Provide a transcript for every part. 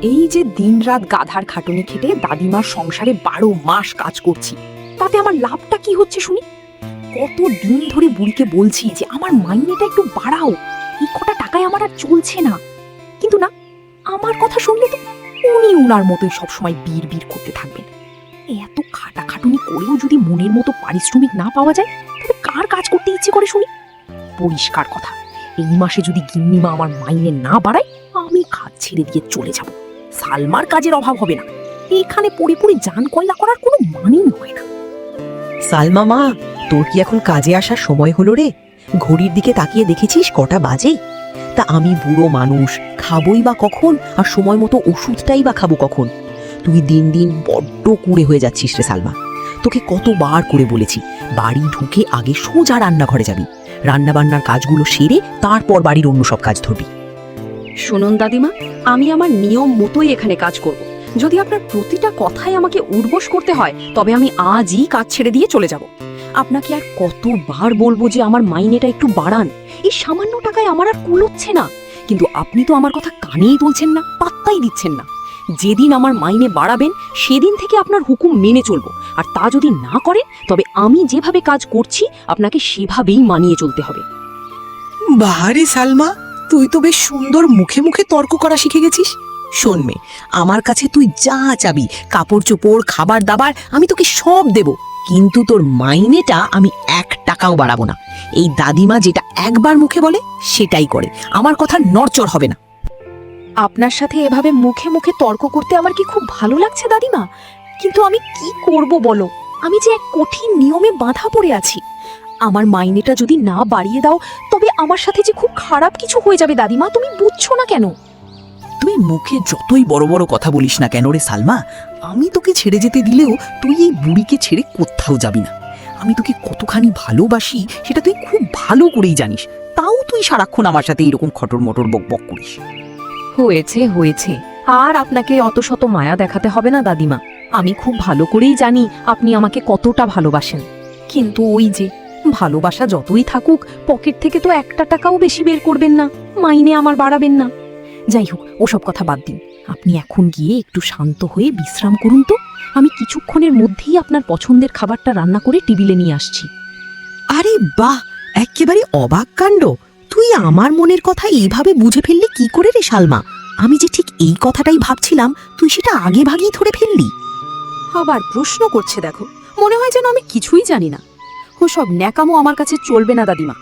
এই যে দিনরাত গাধার খাটুনি খেটে দাদিমার সংসারে 12 মাস কাজ করছি, তাতে আমার লাভটা কি হচ্ছে শুনি? কত দিন ধরে বুড়িকে বলছি যে আমার মাইনেটা একটু বাড়াও, এই কটা টাকায় আমার আর চলছে না। কিন্তু না, আমার কথা শুনলে তো উনি উনার মতোই সবসময় বীর বীর করতে থাকবেন। এত খাটাখাটুনি করেও যদি মনের মতো পারিশ্রমিক না পাওয়া যায়, তবে কার কাজ করতে ইচ্ছে করে শুনি? পরিষ্কার কথা, এই মাসে যদি গিন্নিমা আমার মাইনে না বাড়ায়, আমি কাজ ছেড়ে দিয়ে চলে যাব। সালমার কাজের অভাব হবে না, এখানে পড়ে পড়ে জান কয়লা করার কোনো মানেই হয় না। সালমা মা, তোর কি এখন কাজে আসার সময় হলো রে? ঘড়ির দিকে তাকিয়ে দেখেছিস কটা বাজে? তা আমি বুড়ো মানুষ, খাবই বা কখন, আর সময় মতো ওষুধটাই বা খাবো কখন? তুই দিন দিন বড্ড কুঁড়ে হয়ে যাচ্ছিস রে সালমা। তোকে কতবার করে বলেছি, বাড়ি ঢুকে আগে সোজা রান্নাঘরে যাবি, রান্নাবান্নার কাজগুলো সেরে তারপর বাড়ির অন্য সব কাজ ধরবি। শুনুন দাদিমা, আমি আমার নিয়ম মতোই এখানে কাজ করব। যদি আপনার প্রতিটা কথাই আমাকে উর্বশ করতে হয়, তবে আমি আজই কাজ ছেড়ে দিয়ে চলে যাব। আপনাকে আর কতবার বলবো যে আমার মাইনেটা একটু বাড়ান? এই সামান্য টাকায় আমার আর কুলোচ্ছে না। কিন্তু আপনি তো আমার কথা কানেই তুলছেন না, পাত্তাই দিচ্ছেন না। যেদিন আমার মাইনে বাড়াবেন, সেদিন থেকে আপনার হুকুম মেনে চলবো। আর তা যদি না করেন, তবে আমি যেভাবে কাজ করছি আপনাকে সেভাবেই মানিয়ে চলতে হবে। বাহারে সালমা, তুই তো বেশ সুন্দর মুখে মুখে তর্ক করা শিখে গেছিস। শোন মে, আমার কাছে তুই যা চাবি, কাপড় চোপড়, খাবার দাবার, আমি তোকে সব দেব, কিন্তু তোর মাইনেটা আমি 1 টাকাও বাড়াবো না। এই দাদিমা যেটা একবার মুখে বলে সেটাই করে, আমার কথা নড়চড় হবে না। আপনার সাথে এভাবে মুখে মুখে তর্ক করতে আমার কি খুব ভালো লাগছে দাদিমা? কিন্তু আমি কি করব বলো? আমি যে এক কঠিন নিয়মে বাঁধা পড়ে আছি। আমার মাইনেটা যদি না বাড়িয়ে দাও, তবে আমার সাথে যে খুব খারাপ কিছু হয়ে যাবে দাদিমা, তুমি বুঝছো না কেন? তুই মুখে যতই বড় বড় কথা বলিস না কেন রে সালমা, আমি তোকে ছেড়ে যেতে দিলেও তুই এই বুড়িকে ছেড়ে কোথাও যাবি না। আমি তোকে কতখানি ভালোবাসি সেটা তুই খুব ভালো করেই জানিস, তাও তুই সারাক্ষণ আমার সাথে এরকম খটর মটর বক বক করিস। হয়েছে হয়েছে, আর আপনাকে অত শত মায়া দেখাতে হবে না দাদিমা। আমি খুব ভালো করেই জানি আপনি আমাকে কতটা ভালোবাসেন। কিন্তু ওই যে, ভালোবাসা যতই থাকুক, পকেট থেকে তো 1 টাকাও বেশি বের করবেন না, মাইনে আমার বাড়াবেন না। যাই হোক, ওসব কথা বাদ দিন। আপনি এখন গিয়ে একটু শান্ত হয়ে বিশ্রাম করুন তো। আমি কিছুক্ষণের মধ্যেই আপনার পছন্দের খাবারটা রান্না করে টেবিলে নিয়ে আসছি। আরে বাহ, একেবারে অবাক কাণ্ড! তুই আমার মনের কথা এইভাবে বুঝে ফেললি কি করে রে সালমা? আমি যে ঠিক এই কথাটাই ভাবছিলাম, তুই সেটা আগে ভাগেই ধরে ফেললি। আবার প্রশ্ন করছে দেখো, মনে হয় যেন আমি কিছুই জানি না। ওসব ন্যাকামো আমার কাছে চলবে না দাদিমা।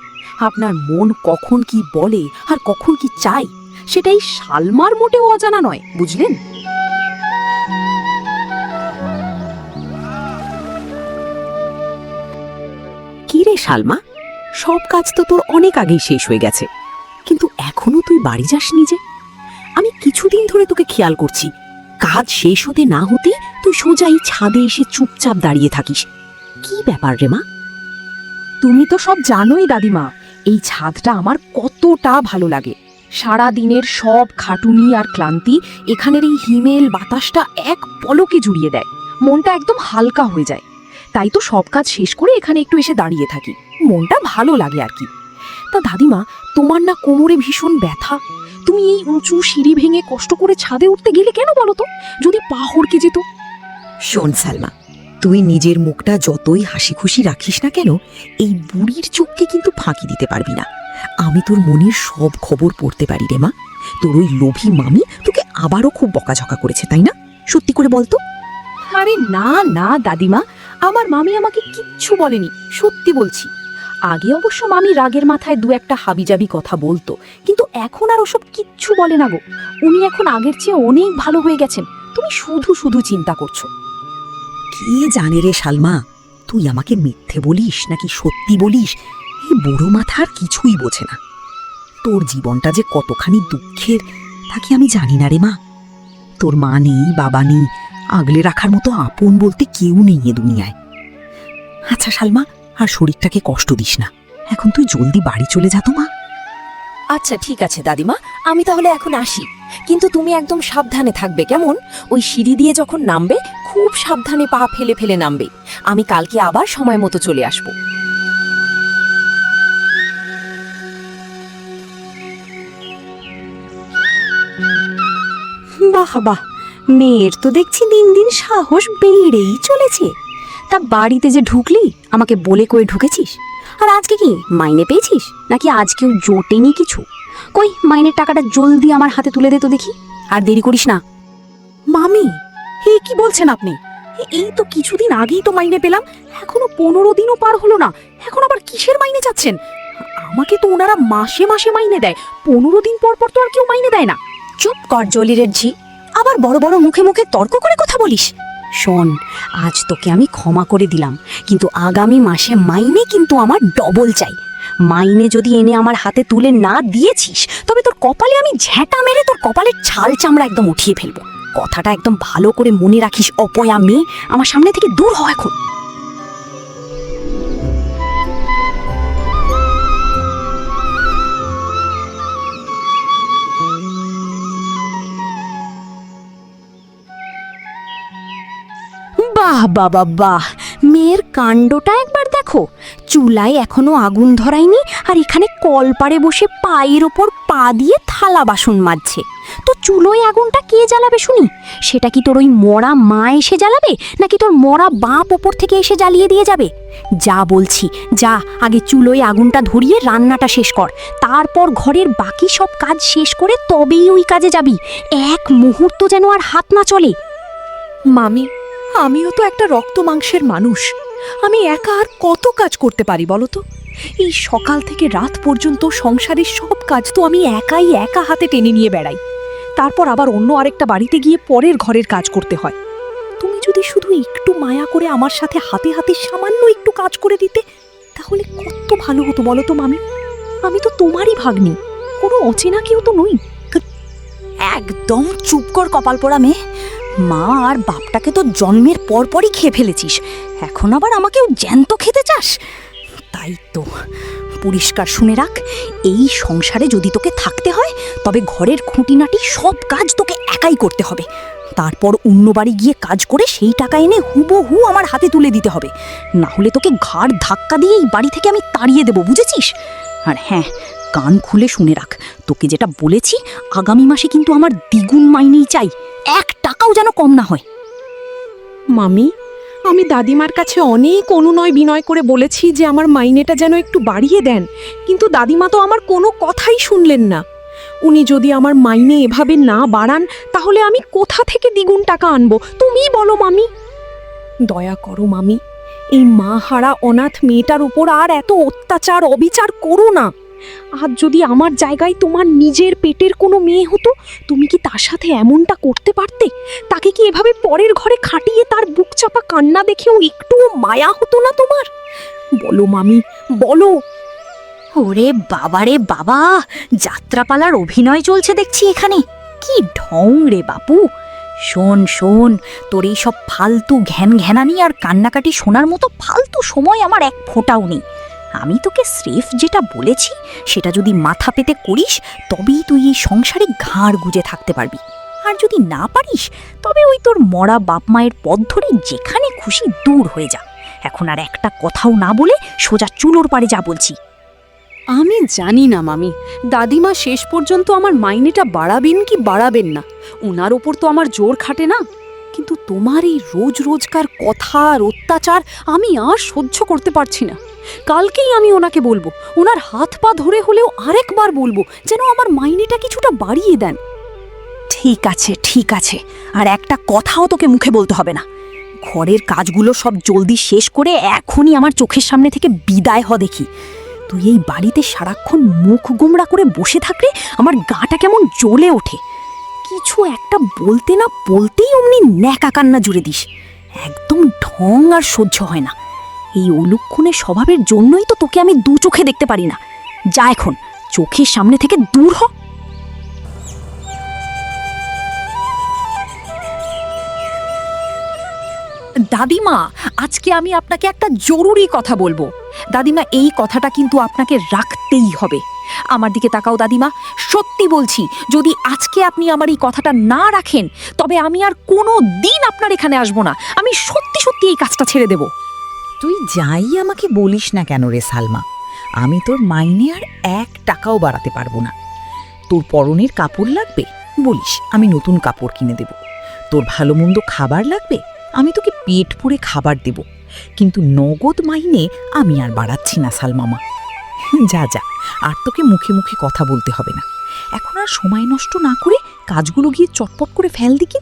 আপনার মন কখন কি বলে আর কখন কি চাই, সেটাই সালমার মোটেও অজানা নয়, বুঝলেন? কি রে সালমা, সব কাজ তো তোর অনেক আগেই শেষ হয়ে গেছে, কিন্তু এখনো তুই বাড়ি যাসনি যে? আমি কিছুদিন ধরে তোকে খেয়াল করছি, কাজ শেষ হতে না হতে তুই সোজা এই ছাদে এসে চুপচাপ দাঁড়িয়ে থাকিস। কি ব্যাপার রে মা? তুমি তো সব জানোই দাদিমা, এই ছাদটা আমার কতটা ভালো লাগে। সারা দিনের সব খাটুনি আর ক্লান্তি এখানের এই হিমেল বাতাসটা এক পলকে জুড়িয়ে দেয়। মনটা একদম হালকা হয়ে যায়। তাই তো সব কাজ শেষ করে এখানে একটু এসে দাঁড়িয়ে থাকি, মনটা ভালো লাগে আর কি। তা দাদিমা, তোমার না কোমরে ভীষণ ব্যথা? তুমি এই উঁচু সিঁড়ি ভেঙে কষ্ট করে ছাদে উঠতে গেলে কেন বলো তো? যদি পা হড়কে যেত। শোন সালমা, তুই নিজের মুখটা যতই হাসি খুশি রাখিস না কেন, এই বুড়ির চোখকে কিন্তু ফাঁকি দিতে পারবি না। আমি তোর মনের সব খবর পড়তে পারি রে মা। তোর ওই লোভী মামি তোকে আবারও খুব বকাঝকা করেছে, তাই না? সত্যি করে বলতো। আরে না না দাদিমা, আমার মামি আমাকে কিচ্ছু বলেনি, সত্যি বলছি। আগে অবশ্য মামি রাগের মাথায় 2-1টা হাবিজাবি কথা বলতো, কিন্তু এখন আর ওসব কিচ্ছু বলে না গো। উনি এখন আগের চেয়ে অনেক ভালো হয়ে গেছেন। তুমি শুধু শুধু চিন্তা করছো। কে জানে রে সালমা, তুই আমাকে মিথ্যে বলিস নাকি সত্যি বলিস, এই বুড়ো মাথার কিছুই বোঝে না। তোর জীবনটা যে কতখানি দুঃখের তা কি আমি জানি না রে মা। তোর মা নেই, বাবা নেই, আগলে রাখার মতো আপন বলতে কেউ নেই এ দুনিয়ায়। আচ্ছা সালমা, আর শরীরটাকে কষ্ট দিস না, এখন তুই জলদি বাড়ি চলে যা তো মা। আচ্ছা ঠিক আছে দাদিমা, আমি তাহলে এখন আসি। কিন্তু তুমি একদম সাবধানে থাকবে, কেমন? ওই সিঁড়ি দিয়ে যখন নামবে, খুব সাবধানে পা ফেলে ফেলে নামবে। আমি কালকে আবার সময় মতো চলে আসবো। বাহ বাহ, মেয়ের তো দেখছি দিন দিন সাহস বেড়েই চলেছে। তা বাড়িতে যে ঢুকলি আমাকে বলে কয়ে ঢুকেছিস? আর আজকে কি মাইনে পেয়েছিস নাকি আজকেও জোটেনি কিছু? কই মাইনের টাকাটা জলদি আমার হাতে তুলে দে তো দেখি, আর দেরি করিস না। মামি, কি বলছেন আপনি? এই তো কিছুদিন আগেই তো মাইনে পেলাম, এখনো 15 দিনও পার হলো না, এখন আবার কিসের মাইনে চাচ্ছেন? আমাকে তো ওনারা মাসে মাসে মাইনে দেয়, 15 দিন পর পর তো আর কেউ মাইনে দেয় না। চুপ কর জলিরের ঝি, আবার বড় বড় মুখে মুখে তর্ক করে কথা বলিস। শোন, আজ তোকে আমি ক্ষমা করে দিলাম, কিন্তু আগামী মাসে মাইনে কিন্তু আমার ডবল চাই। মাইনে যদি এনে আমার হাতে তুলে না দিয়েছিস তবে তোর কপালে আমি ঝ্যাঁটা মেরে তোর কপালের ছাল চামড়া একদম উঠিয়ে ফেলবো। কথাটা একদম ভালো করে মনে রাখিস অপয়া মেয়ে, আমার সামনে থেকে দূর হ এখন। বাহ বাবা বাহ, মেয়ের কাণ্ডটা একবার দেখো। চুলায় এখনো আগুন ধরায়নি আর এখানে কলপারে বসে পায়ের ওপর পা দিয়ে থালা বাসন মাজছে। তো চুলোয় আগুনটা কে জ্বালাবে শুনি? সেটা কি তোর ওই মরা মা এসে জ্বালাবে, নাকি তোর মরা বাপ ওপর থেকে এসে জ্বালিয়ে দিয়ে যাবে? যা বলছি, যা আগে চুলোয় আগুনটা ধরিয়ে রান্নাটা শেষ কর, তারপর ঘরের বাকি সব কাজ শেষ করে তবেই ওই কাজে যাবি। এক মুহূর্ত যেন আর হাত না চলে। মামি, আমিও তো একটা রক্ত মাংসের মানুষ, আমি একা আর কত কাজ করতে পারি বলো তো? এই সকাল থেকে রাত পর্যন্ত সংসারের সব কাজ তো আমি একা হাতে টেনে নিয়ে বেড়াই, তারপর আবার অন্য আরেকটা বাড়িতে গিয়ে পরের ঘরের কাজ করতে হয়। তুমি যদি শুধু একটু মায়া করে আমার সাথে হাতে হাতে সামান্য একটু কাজ করে দিতে, তাহলে কত ভালো হতো বলো তো মামি। আমি তো তোমারই ভাগ্নি, কোনো অচেনা কেউ তো নই। একদম চুপ কর কপাল পোড়া মেয়ে। মা আর বাপটাকে তো জন্মের পরপরই খেয়ে ফেলেছিস, এখন আবার আমাকেও জ্যান্ত খেতে চাস? তাই তো, পরিষ্কার শুনে রাখ, এই সংসারে যদি তোকে থাকতে হয় তবে ঘরের খুঁটিনাটি সব কাজ তোকে একাই করতে হবে। তারপর অন্য বাড়ি গিয়ে কাজ করে সেই টাকা এনে হুবহু আমার হাতে তুলে দিতে হবে, না হলে তোকে ঘাড় ধাক্কা দিয়ে এই বাড়ি থেকে আমি তাড়িয়ে দেবো, বুঝেছিস? আর হ্যাঁ, কান খুলে শুনে রাখ, তোকে যেটা বলেছি, আগামী মাসে কিন্তু আমার দ্বিগুণ মাইনেই চাই, 1 টাকাও যেন কম না হয়। মামি, আমি দাদিমার কাছে অনেক অনুনয় বিনয় করে বলেছি যে আমার মাইনেটা যেন একটু বাড়িয়ে দেন, কিন্তু দাদিমা তো আমার কোনো কথাই শুনলেন না। উনি যদি আমার মাইনে এভাবে না বাড়ান তাহলে আমি কোথা থেকে দ্বিগুণ টাকা আনবো তুমিই বলো মামি। দয়া করো মামি, এই মা হারা অনাথ মেয়েটার উপর আর এত অত্যাচার অবিচার করো না। আজ যদি আমার জায়গায় তোমার নিজের পেটের কোনো মেয়ে হতো, তুমি কি তার সাথে এমনটা করতে পারতে? তাকে কি এভাবে পরের ঘরে খাটিয়ে তার বুক চাপা কান্না দেখেও একটুও মায়া হতো না তোমার? বলো মামি, বলো। ওরে বাবারে বাবা, যাত্রাপালার অভিনয় চলছে দেখছি এখানে। কি ঢং রে বাপু। শোন শোন, তোর এই সব ফালতু ঘ্যান ঘ্যানানি আর কান্নাকাটি শোনার মতো ফালতু সময় আমার এক ফোঁটাও নেই। আমি তোকে স্রেফ যেটা বলেছি সেটা যদি মাথা পেতে করিস তবেই তুই এই সংসারে ঘাড় গুজে থাকতে পারবি। আর যদি না পারিস তবে ওই তোর মরা বাপ মায়ের পথ ধরে যেখানে খুশি দূর হয়ে যা। এখন আর একটা কথাও না বলে সোজা চুলোর পাড়ে যা বলছি। আমি জানি না মামি, দাদিমা শেষ পর্যন্ত আমার মাইনেটা বাড়াবেন কি বাড়াবেন না, ওনার ওপর তো আমার জোর খাটে না। কিন্তু তোমার এই রোজ রোজকার কথা আর অত্যাচার আমি আর সহ্য করতে পারছি না। কালকেই আমি ওনাকে বলবো, ওনার হাত পা ধরে হলেও আরেকবার বলবো যেন আমার মাইনেটা কিছুটা বাড়িয়ে দেন। ঠিক আছে ঠিক আছে, আর একটা কথাও তোকে মুখে বলতে হবে না। ঘরের কাজগুলো সব জলদি শেষ করে এখনই আমার চোখের সামনে থেকে বিদায় হ দেখি। তুই এই বাড়িতে সারাক্ষণ মুখ গোমড়া করে বসে থাকলে আমার গাটা কেমন জ্বলে ওঠে। কিছু একটা বলতে না বলতেই অমনি ন্যাকা কান্না জুড়ে দিস, একদম ঢং আর সহ্য হয় না। এই অলুক্ষণের স্বভাবের জন্যই তো তোকে আমি দু চোখে দেখতে পারি না। যা এখন চোখের সামনে থেকে দূর হ। দাদিমা, আজকে আমি আপনাকে একটা জরুরি কথা বলবো। দাদিমা, এই কথাটা কিন্তু আপনাকে রাখতেই হবে। আমার দিকে তাকাও দাদিমা, সত্যি বলছি, যদি আজকে আপনি আমার এই কথাটা না রাখেন তবে আমি আর কোনো দিন আপনার এখানে আসবো না। আমি সত্যি সত্যি এই কাজটা ছেড়ে দেব। তুই যাই আমাকে বলিস না কেন রে সালমা, আমি তোর মাইনে আর 1 টাকাও বাড়াতে পারবো না। তোর পরনের কাপড় লাগবে, বলিস আমি নতুন কাপড় কিনে দেব, তোর ভালো মন্দ খাবার লাগবে, আমি তোকে পেট পুরে খাবার দেব, কিন্তু নগদ মাইনে আমি আর বাড়াচ্ছি না সালমামা। যা যা, আর তোকে মুখে মুখে কথা বলতে হবে না। এখন আর সময় নষ্ট না করে কাজগুলো গিয়ে চটপট করে ফেল দিকে।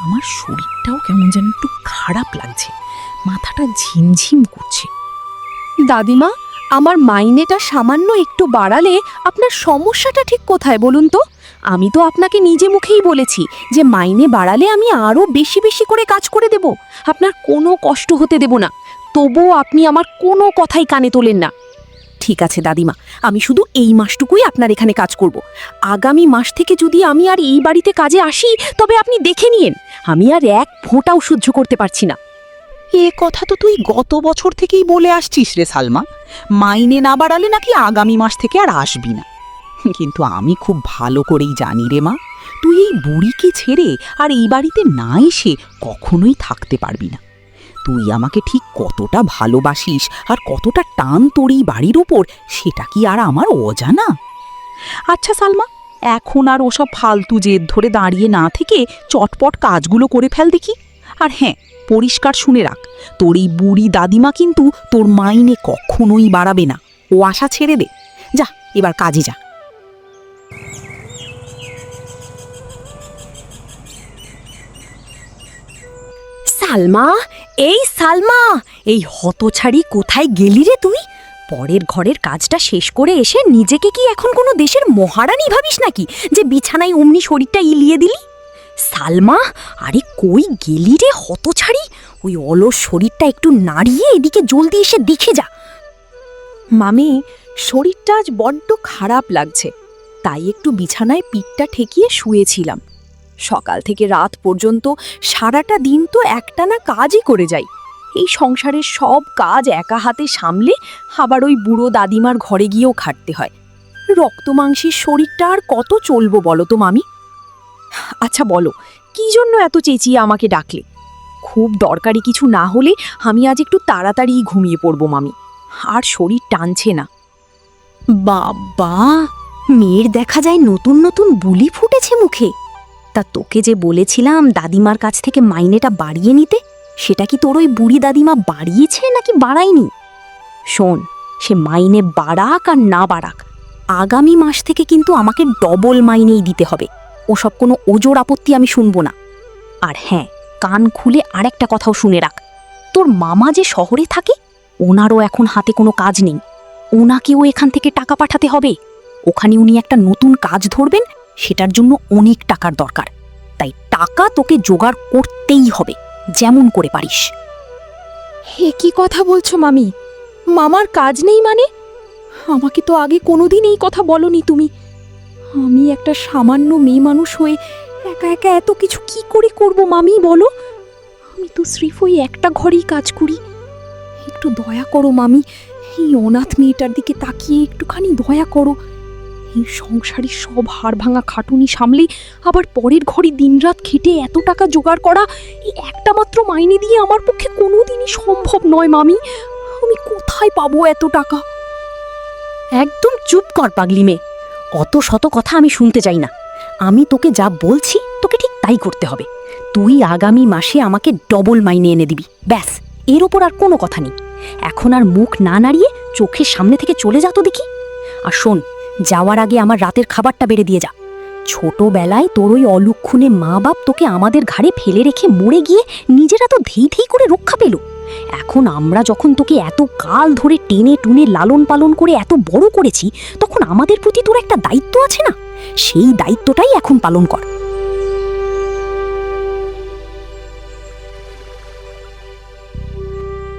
আমার শরীরটাও কেমন যেন একটু খারাপ লাগছে, মাথাটা ঝিমঝিম করছে। দাদিমা, আমার মাইনেটা সামান্য একটু বাড়ালে আপনার সমস্যাটা ঠিক কোথায় বলুন তো? আমি তো আপনাকে নিজে মুখেই বলেছি যে মাইনে বাড়ালে আমি আরো বেশি বেশি করে কাজ করে দেব, আপনার কোনো কষ্ট হতে দেব না। তবুও আপনি আমার কোনো কথাই কানে তোলেন না। ঠিক আছে দাদিমা, আমি শুধু এই মাসটুকুই আপনার এখানে কাজ করব। আগামী মাস থেকে যদি আমি আর এই বাড়িতে কাজে আসি তবে আপনি দেখে নিয়েন, আমি আর এক ফোঁটাও সহ্য করতে পারছি না। এ কথা তো তুই গত বছর থেকেই বলে আসছিস রে সালমা, মাইনে না বাড়ালে নাকি আগামী মাস থেকে আর আসবি না। কিন্তু আমি খুব ভালো করেই জানি রে মা, তুই এই বুড়িকে ছেড়ে আর এই বাড়িতে না এসে কখনোই থাকতে পারবি না। তুই আমাকে ঠিক কতটা ভালোবাসিস আর কতটা টান তোর এই বাড়ির ওপর, সেটা কি আর আমার অজানা? আচ্ছা সালমা, এখন আর ওসব ফালতু জেদ ধরে দাঁড়িয়ে না থেকে চটপট কাজগুলো করে ফেল দেখি। আর হ্যাঁ, পরিষ্কার শুনে রাখ, তোর এই বুড়ি দাদিমা কিন্তু তোর মাইনে কখনোই বাড়াবে না, ও আশা ছেড়ে দে। যা এবার কাজে যা। সালমা, এই সালমা, এই হতছাড়ি কোথায় গেলি রে তুই? পরের ঘরের কাজটা শেষ করে এসে নিজেকে কি এখন কোনো দেশের মহারানী ভাবিস নাকি যে বিছানায় অমনি শরীরটা ইলিয়ে দিলি? সালমা, আরে কই গেলি রে হতছাড়ি? ওই অলস শরীরটা একটু নাড়িয়ে এদিকে জলদি এসে দেখে যা। মামি, শরীরটা আজ বড্ড খারাপ লাগছে, তাই একটু বিছানায় পিঠটা ঠেকিয়ে শুয়েছিলাম। সকাল থেকে রাত পর্যন্ত সারাটা দিন তো একটানা কাজই করে যাই। এই সংসারের সব কাজ একা হাতে সামলে আবার ওই বুড়ো দাদিমার ঘরে গিয়েও খাটতে হয়। রক্তমাংসের শরীরটা আর কত চলবো বলো তো মামি? আচ্ছা বলো, কি জন্য এত চেঁচিয়ে আমাকে ডাকলে? খুব দরকারি কিছু না হলে আমি আজ একটু তাড়াতাড়ি ঘুমিয়ে পড়বো মামি, আর শরীর টানছে না। বাবা, মেয়ের দেখা যায় নতুন নতুন বুলি ফুটেছে মুখে। তা তোকে যে বলেছিলাম দাদিমার কাছ থেকে মাইনেটা বাড়িয়ে নিতে, সেটা কি তোর ওই বুড়ি দাদিমা বাড়িয়েছে নাকি বাড়ায়নি? শোন, সে মাইনে বাড়াক আর না বাড়াক, আগামী মাস থেকে কিন্তু আমাকে ডবল মাইনেই দিতে হবে। ওসব কোনো ওজোর আপত্তি আমি শুনবো না। আর হ্যাঁ, কান খুলে আরেকটা কথাও শুনে রাখ, তোর মামা যে শহরে থাকে, ওনারও এখন হাতে কোনো কাজ নেই। ওনাকেও এখান থেকে টাকা পাঠাতে হবে। ওখানে উনি একটা নতুন কাজ ধরবেন, সেটার জন্য অনেক টাকার দরকার। তাই টাকা তোকে জোগাড় করতেই হবে, যেমন করে পারিস। হে, কি কথা বলছো মামি? মামার কাজ নেই মানে? আমাকে তো আগে কোনোদিন এই কথা বলনি তুমি। আমি একটা সামান্য মেয়ে মানুষ হয়ে একা একা এত কিছু কি করে করব মামি বলো? আমি তো স্রেফ ওই একটা ঘরেই কাজ করি। একটু দয়া করো মামি, এই অনাথ মেয়েটার দিকে তাকিয়ে একটুখানি দয়া করো। এই সংসারের সব হাড় ভাঙা খাটুনি সামলে আবার পরের ঘরে দিনরাত খেটে এত টাকা জোগাড় করা, এই একটা মাত্র মাইনে দিয়ে আমার পক্ষে কোনোদিনই সম্ভব নয় মামি। আমি কোথায় পাবো এত টাকা? একদম চুপ কর পাগলি মেয়ে, অত শত কথা আমি শুনতে চাই না। আমি তোকে যা বলছি তোকে ঠিক তাই করতে হবে। তুই আগামী মাসে আমাকে ডবল মাইনে এনে দিবি, ব্যাস। এর ওপর আর কোনো কথা নেই। এখন আর মুখ না নাড়িয়ে চোখের সামনে থেকে চলে যা তো দেখি। আর শোন, যাওয়ার আগে আমার রাতের খাবারটা বেড়ে দিয়ে যা। ছোটবেলায় তোর ওই অলুক্ষণে মা বাপ তোকে আমাদের ঘাড়ে ফেলে রেখে মরে গিয়ে নিজেরা তো ধেই ধেই করে রক্ষা পেল। এখন আমরা যখন তোকে এত কাল ধরে টেনে টুনে লালন পালন করে এত বড় করেছি, তখন আমাদের প্রতি তোর একটা দায়িত্ব আছে না? সেই দায়িত্বটাই এখন পালন কর।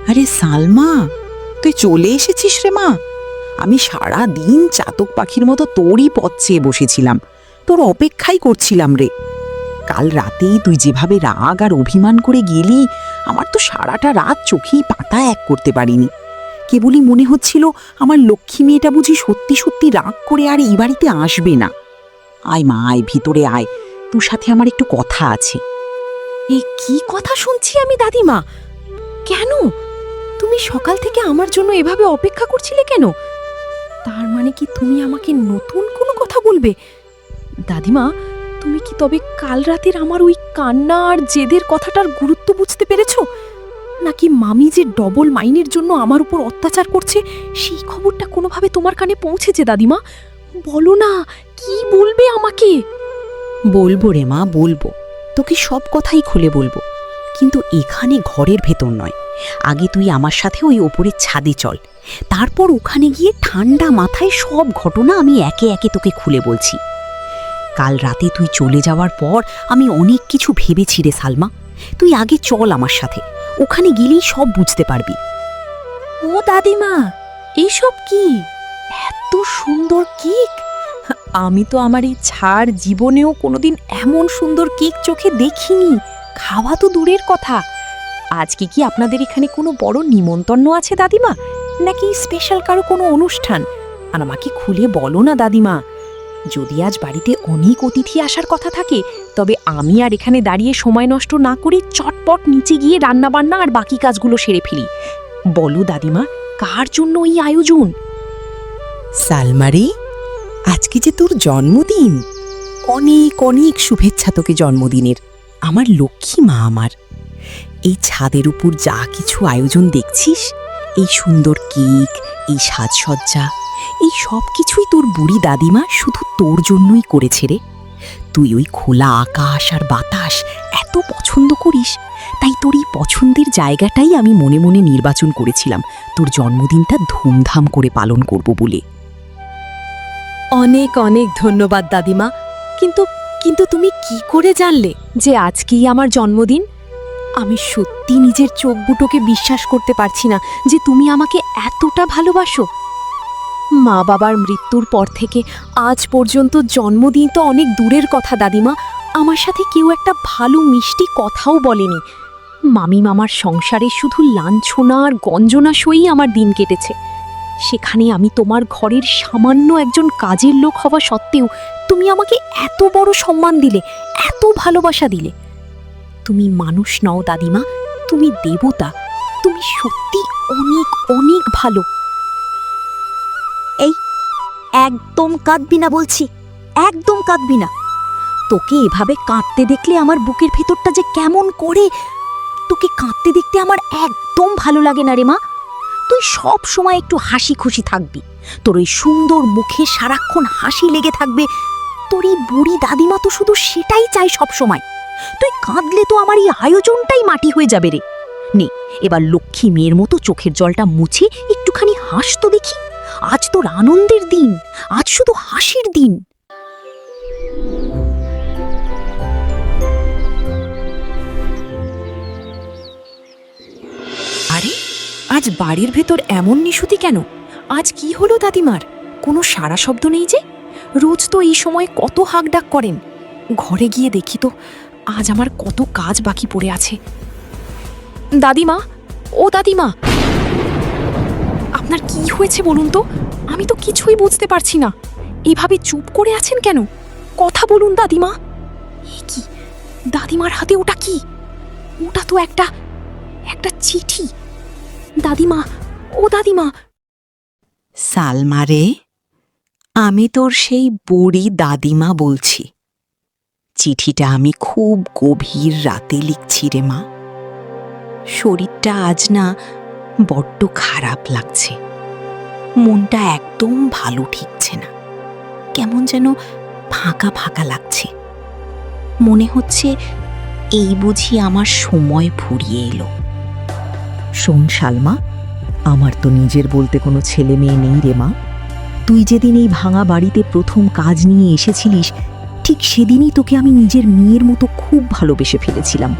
আরে সালমা, তুই চলে এসেছিস রে মা। আমি সারা দিন চাতক পাখির মতো তোরই পথ চেয়ে বসেছিলাম, তোর অপেক্ষাই করছিলাম রে। কাল রাতেই তুই যেভাবে রাগ আর অভিমান করে গেলি, আমার তো সারাটা রাত চোখেই পাতা এক করতে পারিনি। কেবলই মনে হচ্ছিল আমার লক্ষ্মী মেয়েটা বুঝি সত্যি সত্যি রাগ করে আর এই বাড়িতে আসবে না। আয় মা, আয়, ভিতরে আয়, তোর সাথে আমার একটু কথা আছে। এই কি কথা শুনছি আমি দাদিমা? কেন তুমি সকাল থেকে আমার জন্য এভাবে অপেক্ষা করছিলে কেন? তার মানে কি তুমি আমাকে নতুন কোনো কথা বলবে? দাদিমা, তুমি কি তবে কাল রাতের আমার ওই কান্না আর জেদের কথাটার গুরুত্ব বুঝতে পেরেছো? নাকি মামি যে ডবল মাইনের জন্য আমার উপর অত্যাচার করছে সেই খবরটা কোনোভাবে তোমার কানে পৌঁছেছে দাদিমা? বলো না, কি বলবে আমাকে? বলবো রে মা, বলবো, তোকে সব কথাই খুলে বলবো, কিন্তু এখানে ঘরের ভেতর নয়। আগে তুই আমার সাথে ওই ওপরের ছাদে চল, তারপর ওখানে গিয়ে ঠান্ডা মাথায় সব ঘটনা আমি একে একে তোকে খুলে বলছি। কাল রাতে তুই চলে যাওয়ার পর আমি অনেক কিছু ভেবেছি রে সালমা। তুই আগে চল আমার সাথে, ওখানে গেলেই সব বুঝতে পারবি। ও দাদিমা, এইসব কি? এত সুন্দর কেক! আমি তো আমার এই ছাড় জীবনেও কোনোদিন এমন সুন্দর কেক চোখে দেখিনি। খাওয়া তো দূরের কথা, আজকে কি আপনাদের এখানে কোনো বড় নিমন্ত্রণ আছে দাদিমা, নাকি স্পেশাল কারো কোনো অনুষ্ঠান? আর আমাকে খুলে বলো না দাদিমা। যদি আজ বাড়িতে অনেক অতিথি আসার কথা থাকে, তবে আমি আর এখানে দাঁড়িয়ে সময় নষ্ট না করে চটপট নিচে গিয়ে রান্নাবান্না আর বাকি কাজগুলো সেরে ফেলি। বলো দাদিমা, কার জন্য এই আয়োজন? সালমারে, আজকে যে তোর জন্মদিন, অনেক অনেক শুভেচ্ছা তোকে জন্মদিনের, আমার লক্ষ্মী মা আমার। এই ছাদের উপর যা কিছু আয়োজন দেখছিস, এই সুন্দর কেক, এই সাজসজ্জা, এই সব কিছুই তোর বুড়ি দাদিমা শুধু তোর জন্যই করেছে রে। তুই ওই খোলা আকাশ আর বাতাস এত পছন্দ করিস, তাই তোর এই পছন্দের জায়গাটাই আমি মনে মনে নির্বাচন করেছিলাম তোর জন্মদিনটা ধুমধাম করে পালন করব বলে। অনেক অনেক ধন্যবাদ দাদিমা, কিন্তু কিন্তু তুমি কি করে জানলে যে আজকেই আমার জন্মদিন? আমি সত্যি নিজের চোখ দুটোকে বিশ্বাস করতে পারছি না যে তুমি আমাকে এতটা ভালোবাসো। মা বাবার মৃত্যুর পর থেকে আজ পর্যন্ত জন্মদিন তো অনেক দূরের কথা দাদিমা, আমার সাথে কেউ একটা ভালো মিষ্টি কথাও বলেনি। মামি মামার সংসারে শুধু লাঞ্ছনা আর গঞ্জনা সই আমার দিন কেটেছে। সেখানে আমি তোমার ঘরের সামান্য একজন কাজের লোক হওয়া সত্ত্বেও তুমি আমাকে এত বড় সম্মান দিলে, এত ভালোবাসা দিলে। তুমি মানুষ নও দাদিমা, তুমি দেবতা। তুমি সত্যি অনেক অনেক ভালো। একদম কাঁদবি না বলছি, একদম কাঁদবি না। তোকে এভাবে কাঁদতে দেখলে আমার বুকের ভেতরটা যে কেমন করে। তোকে কাঁদতে দেখতে আমার একদম ভালো লাগে না রে মা। তুই সব সময় একটু হাসি খুশি থাকবি, তোর ওই সুন্দর মুখে সারাক্ষণ হাসি লেগে থাকবে। তোর এই বুড়ি দাদিমা তো শুধু সেটাই চাই সব সময়। তুই কাঁদলে তো আমার এই আয়োজনটাই মাটি হয়ে যাবে রে। নে, এবার লক্ষ্মী মেয়ের মতো চোখের জলটা মুছে একটুখানি হাস তো দেখি। আজ তোর আনন্দের দিন, আজ শুধু হাসির দিন। আরে, আজ বাড়ির ভেতর এমন নিশুতি কেন? আজ কি হলো দাদিমার? কোনো সারা শব্দ নেই যে। রোজ তো এই সময় কত হাঁকডাক করেন। ঘরে গিয়ে দেখি তো আজ আমার কত কাজ বাকি পড়ে আছে। দাদিমা, ও দাদিমা, আপনার কি হয়েছে বলুন তো? আমি তো কিছুই বুঝতে পারছি না। এভাবে চুপ করে আছেন কেন? কথা বলুন দাদিমা। এ কি, দাদিমার হাতে ওটা কি? ওটা তো একটা চিঠি। দাদিমা, ও দাদিমা। সালমারে, আমি তোর সেই বুড়ি দাদিমা বলছি। চিঠিটা আমি খুব গভীর রাতে লিখছি রে মা। শরীরটা আজ না বড্ড খারাপ লাগছে, মনটা একদম ভালো ঠিকছে না। কেমন যেন ফাঁকা ফাঁকা লাগছে। মনে হচ্ছে এই বুঝি আমার সময় ফুরিয়ে এলো। শোন সালমা, আমার তো নিজের বলতে কোনো ছেলে মেয়ে নেই রে মা। তুই যেদিন এই ভাঙা বাড়িতে প্রথম কাজ নিয়ে এসেছিলিস, ঠিক সেদিনই তোকে আমি নিজের মেয়ের মতো খুব ভালোবেসে ফেলেছিলাম।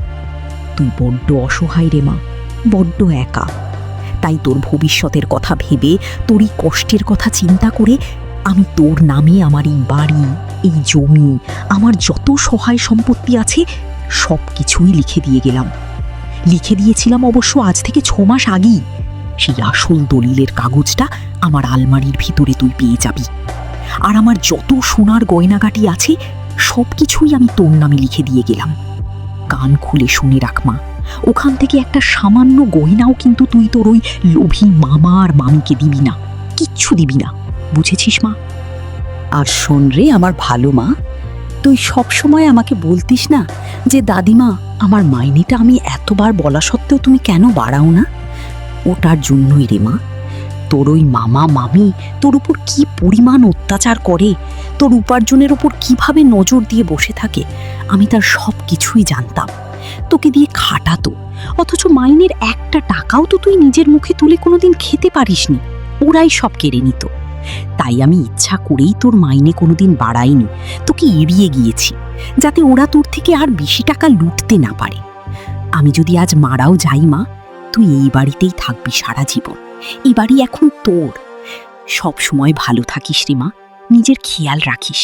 তুই বড্ড অসহায় রে মা, বড্ড একা। তাই তোর ভবিষ্যতের কথা ভেবে, তোর এই কষ্টের কথা চিন্তা করে আমি তোর নামে আমার এই বাড়ি, এই জমি, আমার যত সহায় সম্পত্তি আছে সব কিছুই লিখে দিয়ে গেলাম। লিখে দিয়েছিলাম অবশ্য আজ থেকে 6 মাস আগেই। সেই আসল দলিলের কাগজটা আমার আলমারির ভিতরে তুই পেয়ে যাবি। আর আমার যত সোনার গয়নাগাটি আছে সব কিছুই আমি তোর নামে লিখে দিয়ে গেলাম। কান খুলে শুনে রাখ মা, ওখান থেকে একটা সামান্য গয়নাও কিন্তু তুই তোর ওই লোভী মামা আর মামিকে দিবি না, কিচ্ছু দিবি না, বুঝেছিস মা? আর শোন রে আমার ভালো মা, তুই সব সময় আমাকে বলতিস না যে দাদিমা আমার মাইনেটা আমি এতবার বলা সত্ত্বেও তুমি কেন বাড়াও না? ওটার জন্যই রে মা। তোর ওই মামা মামি তোর উপর কি পরিমাণ অত্যাচার করে, তোর উপার্জনের উপর কিভাবে নজর দিয়ে বসে থাকে, আমি তার সব কিছুই জানতাম। তোকে দিয়ে খাটাতো, অথচ মাইনের একটা টাকাও তো তুই নিজের মুখে তুলে কোনোদিন খেতে পারিসনি, ওরাই সব কেড়ে নিত। তাই আমি ইচ্ছা করেই তোর মাইনে কোনোদিন বাড়াইনি, তোকে এড়িয়ে গিয়েছি, যাতে ওরা তোর থেকে আর বেশি টাকা লুটতে না পারে। আমি যদি আজ মারাও যাই মা, তুই এই বাড়িতেই থাকবি সারা জীবন। এই বাড়ি এখন তোর। সব সময় ভালো থাকিস রে মা, নিজের খেয়াল রাখিস।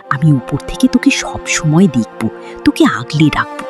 আমি উপর থেকে তোকে সব সময় দেখব, তোকে আগলে রাখবো।